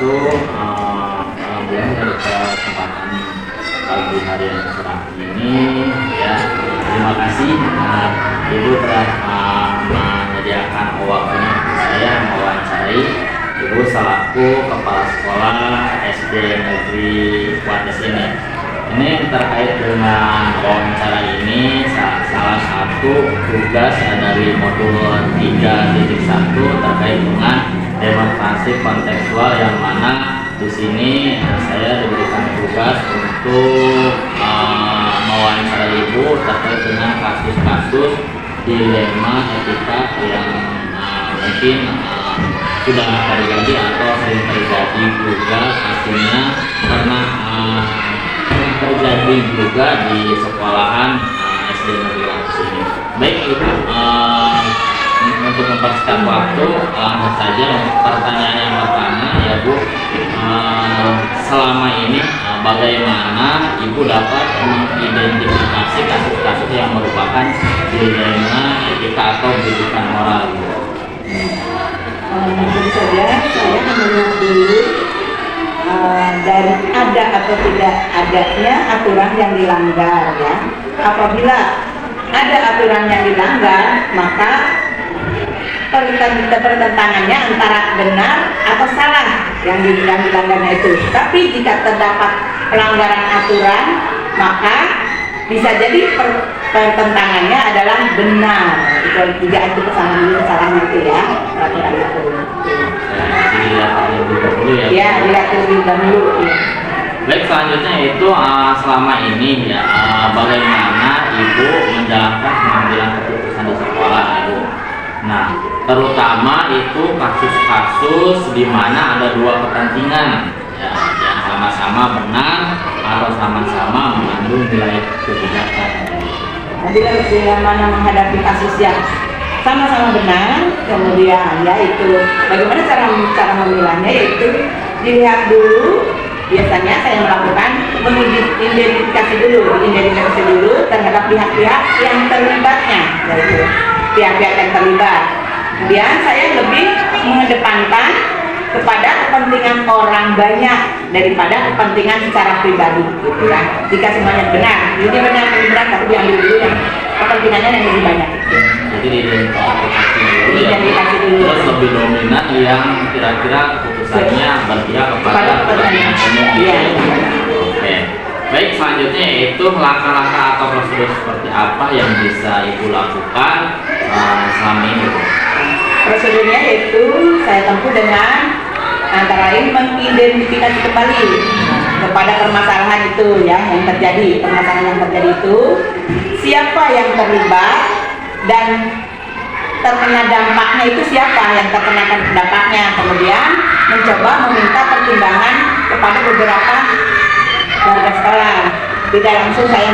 wabarakatuh. Alhamdulillah dari kesempatan pagi hari yang cerah ini ya. Terima kasih Ibu telah menyediakan waktunya untuk saya mewawancari Ibu selaku Kepala Sekolah SD Negeri Wates ini. Ini terkait dengan wawancara ini salah satu tugas dari modul 3.1 terkait dengan demonstrasi kontekstual, yang mana di sini saya diberikan tugas untuk mewawancarai Ibu terkait dengan kasus-kasus dilema etika yang mungkin sudah terjadi atau sering terjadi juga, artinya karena terjadi juga di sekolahan SD Negeri Wates ini. Baik Ibu, untuk mempersingkat waktu, langsung saja pertanyaan yang pertama ya Bu. Selama ini bagaimana Ibu dapat mengidentifikasi kasus-kasus yang merupakan dilema etika atau pendidikan moral? Tentu saja saya melihat dulu dari ada atau tidak adanya aturan yang dilanggar ya. Apabila ada aturan yang dilanggar, maka pertentangannya antara benar atau salah yang dilanggarnya itu. Tapi jika terdapat pelanggaran aturan, maka bisa jadi pertentangannya adalah benar. Itu tidak itu kesalahan itu ya, peraturan itu. Dilihat terlebih dahulu ya. Ya, dilihat terlebih dahulu. Ya. Baik, selanjutnya itu selama ini ya bagaimana Ibu menjalankan pengambilan keputusan di sekolah Ibu. Nah, terutama itu kasus-kasus di mana ada dua kepentingan ya, yang sama-sama benar atau sama-sama mengandung nilai kebijakan. Bila mana menghadapi kasus yang sama-sama benar, kemudian yaitu bagaimana cara memilahnya, yaitu dilihat dulu. Biasanya saya melakukan identifikasi dulu terhadap pihak-pihak yang terlibatnya, yaitu pihak-pihak yang terlibat. Kemudian saya lebih mengedepankan kepada kepentingan orang banyak daripada kepentingan secara pribadi, gitu ya. Jika semuanya benar, ini benar, tapi diambil dulu yang kepentingannya yang lebih banyak. Jadi identifikasi dulu, terus lebih dominan yang kira-kira keputusannya berpihak kepada kepentingan umum. Iya. Oke. Baik, selanjutnya yaitu langkah-langkah atau prosedur seperti apa yang bisa Ibu lakukan selama ini? Prosedurnya yaitu saya tempuh dengan antara lain mengidentifikasi kembali kepada permasalahan itu ya, yang terjadi, permasalahan yang terjadi itu, siapa yang terlibat dan terkena dampaknya itu siapa yang terkena dampaknya. Kemudian mencoba meminta pertimbangan kepada beberapa warga sekolah. Tidak langsung saya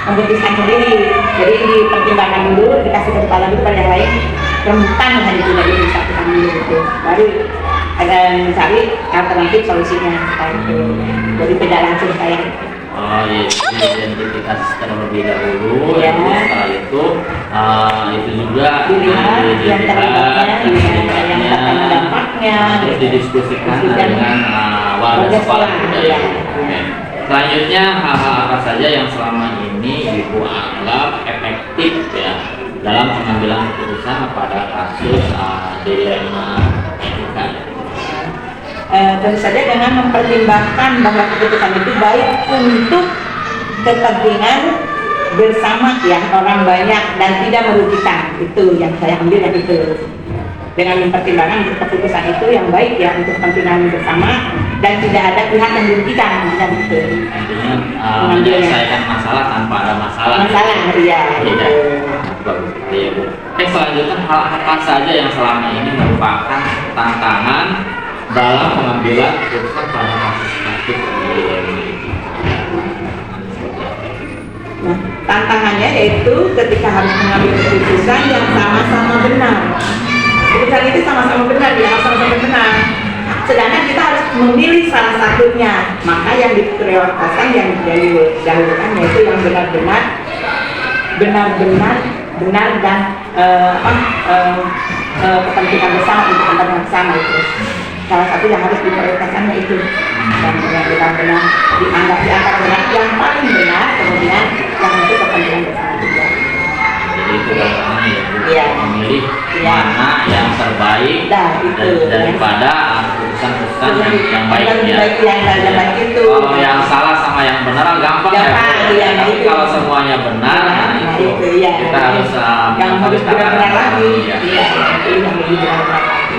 memutuskan sendiri. Jadi dipertimbangkan dulu, dikasih kesempatan dulu pada yang lain, remutan hanya itu dari disatukan dulu gitu. Baru ada mencari alternatif solusinya itu. Jadi tidak langsung saya. Oh iya, identifikasi terlebih dahulu ya. Setelah itu juga dilihat yang terlibatnya, yang terkena dampaknya, terus didiskusikan dengan warga sekolah. Ya. Oke. Selanjutnya hal-hal apa saja yang selama ini Ibu anggap efektif ya dalam pengambilan keputusan pada kasus dilema etika? Tentu saja dengan mempertimbangkan bahwa keputusan itu baik untuk kepentingan bersama ya orang banyak dan tidak merugikan. Itu yang saya ambil dari itu. Dengan mempertimbangkan keputusan itu yang baik ya untuk kepentingan bersama dan tidak ada pihak yang dirugikan, tidak gitu. Intinya menyelesaikan masalah tanpa ada masalah. Iya. Tidak. Bagus. Iya Bu. Selanjutnya hal apa saja yang selama ini merupakan tantangan dalam pengambilan keputusan pada kasus-kasus dilema ini? Nah, tantangannya yaitu ketika harus mengambil keputusan yang sama-sama benar. Keputusan itu sama-sama benar, ya sama-sama benar. Sedangkan kita harus memilih salah satunya. Maka yang diprioritaskan, yang didahulukan yaitu yang benar-benar benar dan kepentingan bersama, untuk kepentingan bersama itu. salah satu yang harus diprioritaskannya itu dan benar-benar dianggap di antara benar yang paling benar, kemudian yang untuk kepentingan bersama juga. Jadi itu gampang ya Bu, Iya. memilih Iya. mana yang terbaik Nah, itu. daripada keputusan-keputusan yang baik ya. Yang baik itu. Kalau yang salah sama yang benar gampang ya Bu. Iya, Tapi itu. kalau semuanya benar, nah itu iya. kita harus yang harus benar-benar lagi. Ya. Iya, itu yang lebih benar-benar lagi.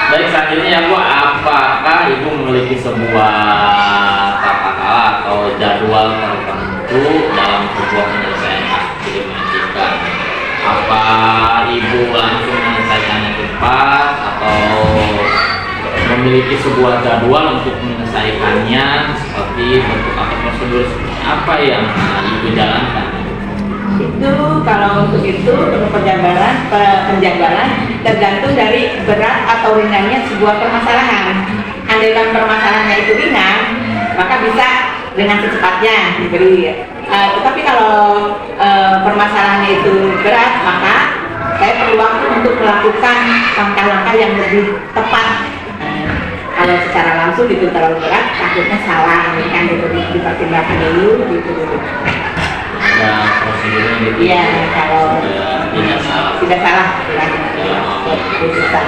Baik, selanjutnya ya Bu, apakah Ibu memiliki sebuah tata cara atau jadwal tertentu dalam sebuah penyelesaian kasus dilematika? Apa Ibu langsung menyelesaikannya cepat atau memiliki sebuah jadwal untuk menyelesaikannya, seperti bentuk atau prosedur seperti apa yang Ibu jalankan? Itu kalau untuk itu untuk penjagalan tergantung dari berat atau ringannya sebuah permasalahan. Andaikan permasalahannya itu ringan, maka bisa dengan secepatnya diberi. Tetapi kalau permasalahannya itu berat, maka saya perlu waktu untuk melakukan langkah-langkah yang lebih tepat. Kalau secara langsung itu terlalu berat, takutnya salah, kan itu dipertimbangkan dulu gitu. Ada prosedurnya gitu? Iya, kalau tidak salah. tidak salah keputusan.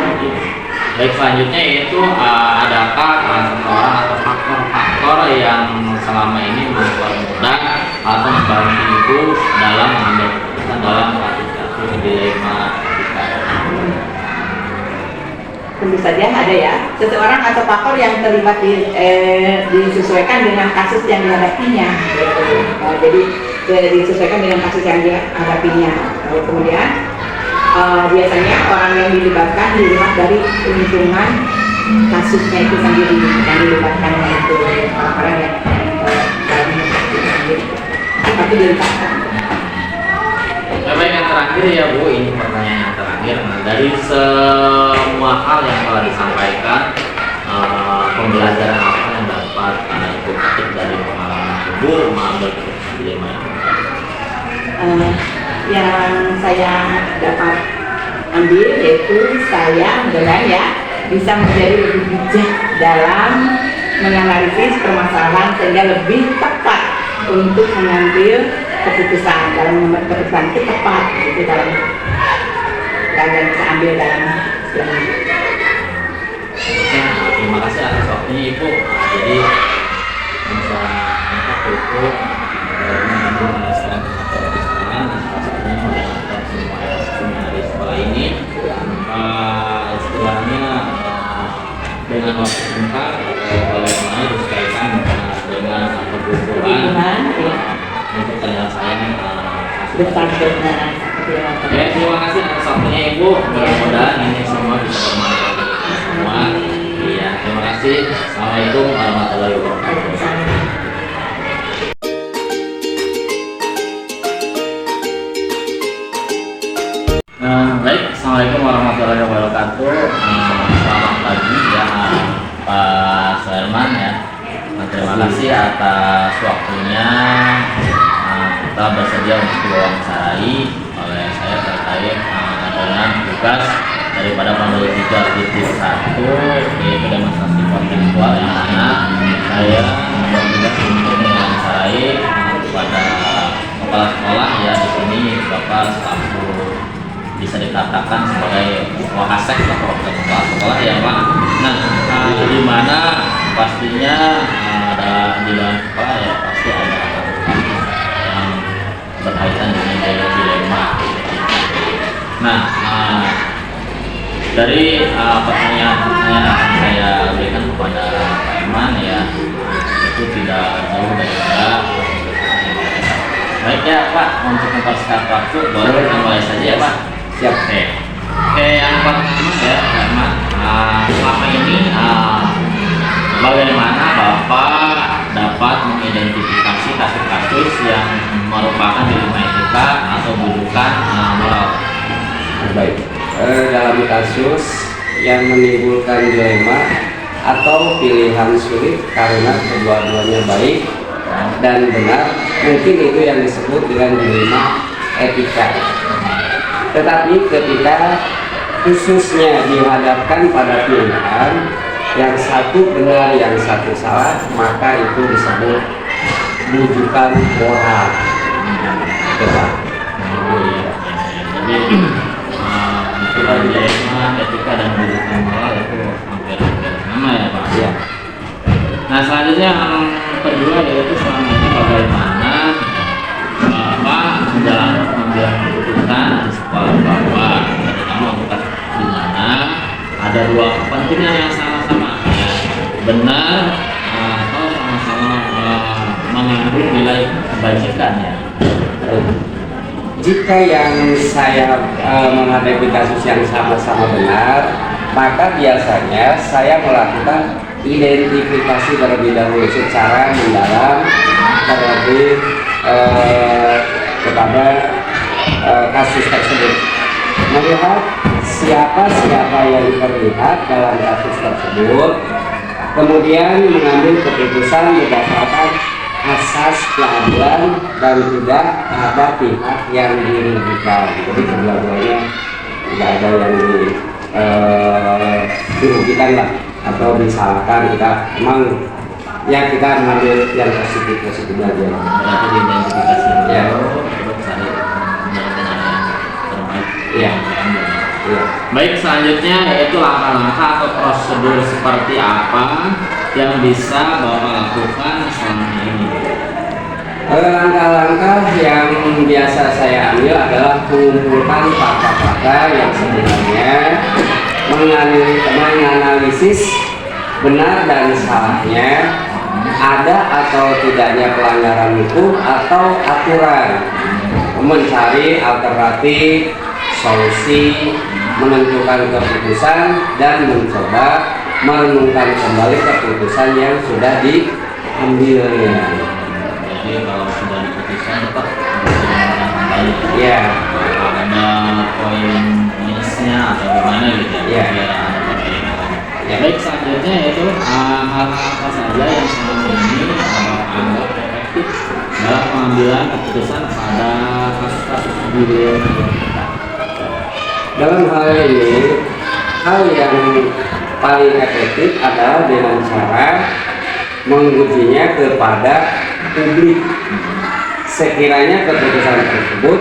Baik, selanjutnya yaitu adakah seseorang atau faktor-faktor yang selama ini mempermudah atau membantu Ibu dalam mengambil keputusan dalam kasus-kasus dilematika? Tentu saja ada ya, seseorang atau faktor yang terlibat disesuaikan dengan kasus yang dihadapinya. Jadi disesuaikan dengan kasus yang dihadapinya. Lalu kemudian biasanya orang yang dilibatkan dilihat dari lingkungan kasusnya itu sendiri, yang dilibatkan itu orang-orang yang dalam kasus itu sendiri. Tapi dilibatkan. Baik, yang terakhir ya Bu, ini pertanyaan yang terakhir. Nah, dari semua hal yang telah disampaikan, pembelajaran apa yang dapat Ibu petik dari pengalaman Ibu mengambil keputusan dilematika? Yang saya dapat ambil yaitu saya dengan ya bisa menjadi lebih bijak dalam menganalisis permasalahan sehingga lebih tepat untuk mengambil keputusan. Dalam mengambil keputusan itu tepat itu dalam yang bisa ambil dalam ini. Terima kasih atas waktunya Ibu. Jadi bisa mengangkat Ibu menyelesaikan permasalahan dan salah satunya menjalankan semua SOP-nya dari sekolah ini. Istilahnya dengan waktu singkat bagaimana disesuaikan dengan kebutuhan untuk penyelesaian Benar-benar. Ya, terima kasih atas waktunya Ibu. Mudah-mudahan ini semua bisa bermanfaat bagi kita semua. Iya, terima kasih. Assalamualaikum warahmatullahi wabarakatuh. Baik, assalamualaikum warahmatullahi wabarakatuh. Selamat pagi ya Pak Suherman ya. Terima kasih atas waktunya. Kita bersedia untuk diwawancarai oleh saya terkait dengan tugas daripada penelitian titik 1 yaitu demonstrasi virtual yang mana saya bertugas untuk mewawancarai kepada kepala sekolah ya, di sini Bapak selaku bisa dikatakan sebagai wakasek atau kepala sekolah ya Pak. Nah, di mana pastinya ada di dalam sekolah ya pasti ada kasus-kasus yang berkaitan dengan dilema. Nah, dari pertanyaan akan saya berikan kepada Pak Iman ya, itu tidak jauh daripada baik ya Pak. Untuk mempersingkat waktu boleh kita mulai saja ya Pak. Siap. Oke, yang pertama ya Pak Iman, selama ini bagaimana Bapak dapat mengidentifikasi kasus-kasus yang merupakan dilematika atau bujukan moral? Baik. Dalam kasus yang menimbulkan dilema atau pilihan sulit karena kedua-duanya baik dan benar, mungkin itu yang disebut dengan dilema etika. Tetapi ketika khususnya dihadapkan pada pilihan yang satu benar, yang satu salah, maka itu disebut rujukan moral. Coba. Jadi istilah dilema, etika dan rujukan moral itu hampir sama ya Pak. Ya. Nah selanjutnya yang kedua yaitu selama ini bagaimana Bapak menjalankan pengambilan keputusan di sekolah Bapak, terutama untuk di mana ada dua kepentingan yang sama-sama ya, benar atau sama-sama mengandung nilai kebajikan ya. Jika yang saya menghadapi kasus yang sama-sama benar, maka biasanya saya melakukan identifikasi terlebih dahulu secara mendalam terlebih kepada kasus tersebut, melihat siapa yang terlihat dalam kasus tersebut, kemudian mengambil keputusan berdasarkan asas keadilan dan tidak ada pihak yang dirugikan. Jadi kedua-duanya tidak ada yang dirugikan lah atau disalahkan. Kita memang ya kita mengambil yang positif aja. Berarti diidentifikasi Ya. terus cari benar-benar yang terbaik. Iya. Ya. Baik, selanjutnya yaitu langkah-langkah atau prosedur seperti apa yang bisa Bapak lakukan selama ini. Langkah-langkah yang biasa saya ambil adalah mengumpulkan fakta-fakta yang sebenarnya, menganalisis benar dan salahnya, ada atau tidaknya pelanggaran hukum atau aturan, mencari alternatif, solusi, menentukan keputusan, dan mencoba merenungkan kembali keputusan yang sudah diambilnya. Jadi kalau sudah diputuskan tetap direnungkan kembali. Ya. Ada poin minusnya atau gimana gitu Ya. biar ada perbedaan. Ya. Baik, selanjutnya yaitu hal-hal apa saja yang selama ini anggap efektif dalam pengambilan keputusan pada kasus-kasus di kita. Dalam hal ini, hal yang paling efektif adalah dengan cara mengujinya kepada publik. Sekiranya keputusan tersebut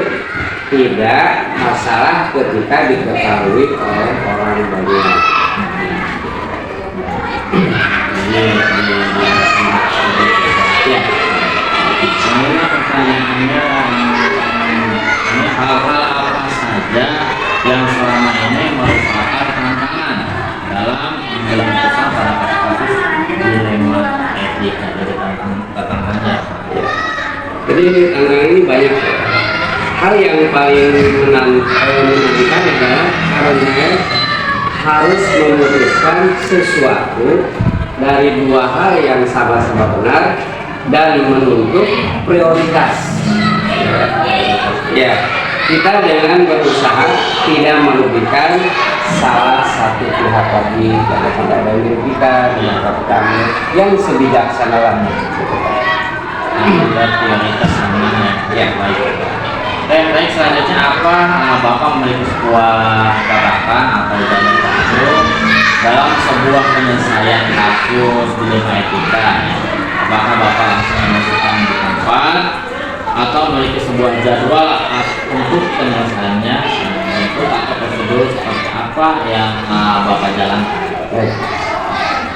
tidak masalah ketika diketahui oleh orang banyak. Ya. Sebenarnya pertanyaannya ini hal-hal apa saja yang selama ini merupakan tantangan dalam mengambil keputusan pada kasus dilema etika. Jadi tantangannya. Jadi tantangan ini banyak. Hal yang paling menentukan adalah karena harus memutuskan sesuatu dari dua hal yang sama-sama benar dan menuntut prioritas. Ya, kita dengan berusaha tidak merugikan salah satu pihak lagi, karena tidak ada yang dirugikan, maka kita yang sebijaksana lah. Prioritas namanya. Ya. Baik, selanjutnya apa Bapak memiliki sebuah gagasan atau jalur baru dalam sebuah penyelesaian kasus dilema etika? Apakah Bapak langsung memasukkan di tempat atau memiliki sebuah jadwal untuk penyelesaiannya, bentuk atau prosedur seperti apa yang Bapak jalankan? Baik.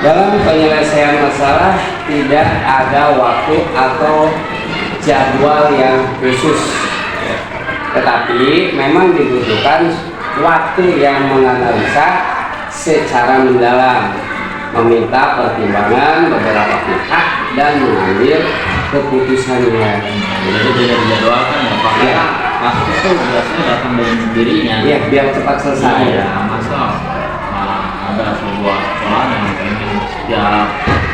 Dalam penyelesaian masalah tidak ada waktu atau jadwal yang khusus, tetapi memang dibutuhkan waktu yang menganalisa secara mendalam, meminta pertimbangan beberapa pihak dan mengambil keputusannya. Jadi tidak dijadwalkan ya Pak? Ya. Kasus itu biasanya datang dengan sendirinya. Ya, biar cepat selesai. Iya, masa ada sebuah sekolah yang pengen setiap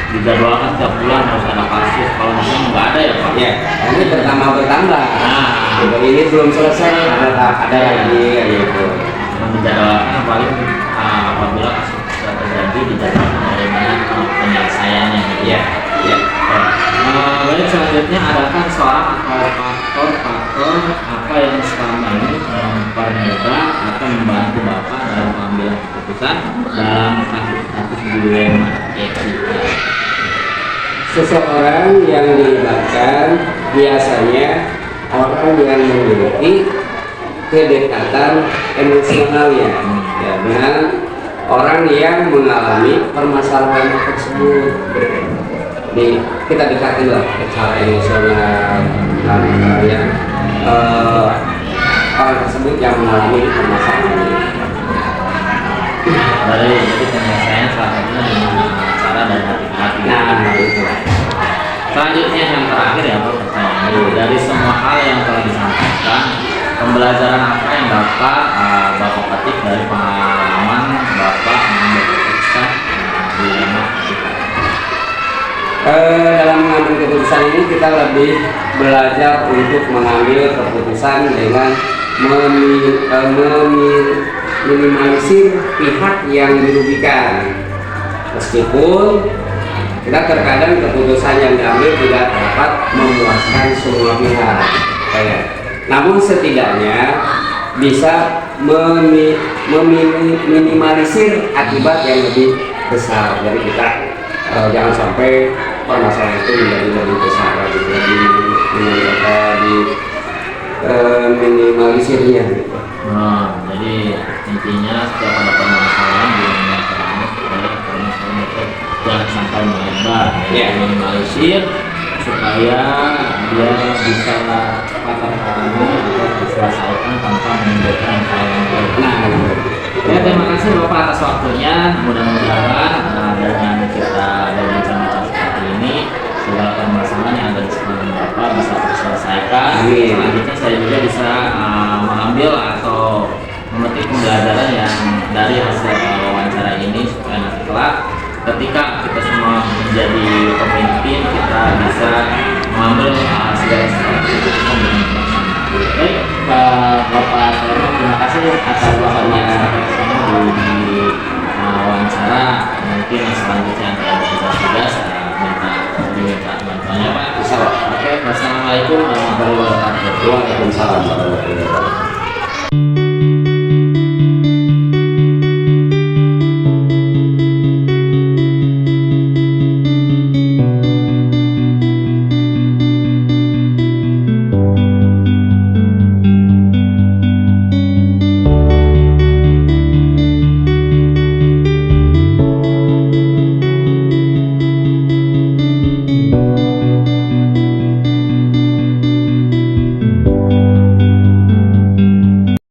dijadwalkan setiap bulan harus ada kasus, kalau misalnya nggak ada ya Pak? Ya, ini bertambah. Nah, Ini belum selesai, ada lagi gitu. dijadwalkan paling apabila kasus sudah terjadi dijadwalkan bagaimana penyelesaiannya gitu. Ya, ya. Baik, selanjutnya adakah seorang atau faktor apa yang selama ini mempermudah atau membantu Bapak dalam mengambil keputusan dalam kasus-kasus kasus dilema etika? Seseorang yang dilibatkan biasanya orang yang memiliki kedekatan emosionalnya ya, dengan orang yang mengalami permasalahan tersebut. Jadi kita dekati lah secara emosional yang orang tersebut yang mengalami permasalahan ini. Jadi penyelesaian salah satunya dengan cara dan hati-hati. Nah, itu. Selanjutnya yang terakhir ya Pak, pertanyaan dulu. Dari semua hal yang telah disampaikan, pembelajaran apa yang dapat Bapak petik dari pengalaman Bapak mengambil keputusan dilema etika? Dalam mengambil keputusan ini kita lebih belajar untuk mengambil keputusan dengan minimalisir pihak yang dirugikan, meskipun kita terkadang keputusan yang diambil tidak dapat memuaskan semua pihak, namun setidaknya bisa meminimalisir akibat yang lebih besar. Jadi kita jangan sampai permasalahan itu menjadi lebih besar lagi, minimalisirnya gitu. Nah, jadi intinya setiap ada permasalahan di dunia ekonomi adalah permasalahan itu jangan sampai melebar, Ya. minimalisir supaya dia bisa patah-patahnya atau diselesaikan tanpa menimbulkan hal yang baik. Nah, Ya, terima kasih Bapak atas waktunya. Mudah-mudahan dengan kita berbincang seperti ini segala permasalahan yang ada di sekeliling Bapak bisa terselesaikan. Amin. Selanjutnya saya juga bisa mengambil atau memetik pembelajaran yang dari hasil wawancara ini supaya nanti kelak ketika kita semua menjadi pemimpin kita bisa mengambil segala sesuatu itu dengan bersama. Baik, Bapak Sarno, terima kasih atas waktunya di wawancara. Mungkin selanjutnya yang bisa tugas diminta bantuannya Pak. Oke, wassalamualaikum warahmatullahi wabarakatuh. Waalaikumsalam warahmatullahi wabarakatuh.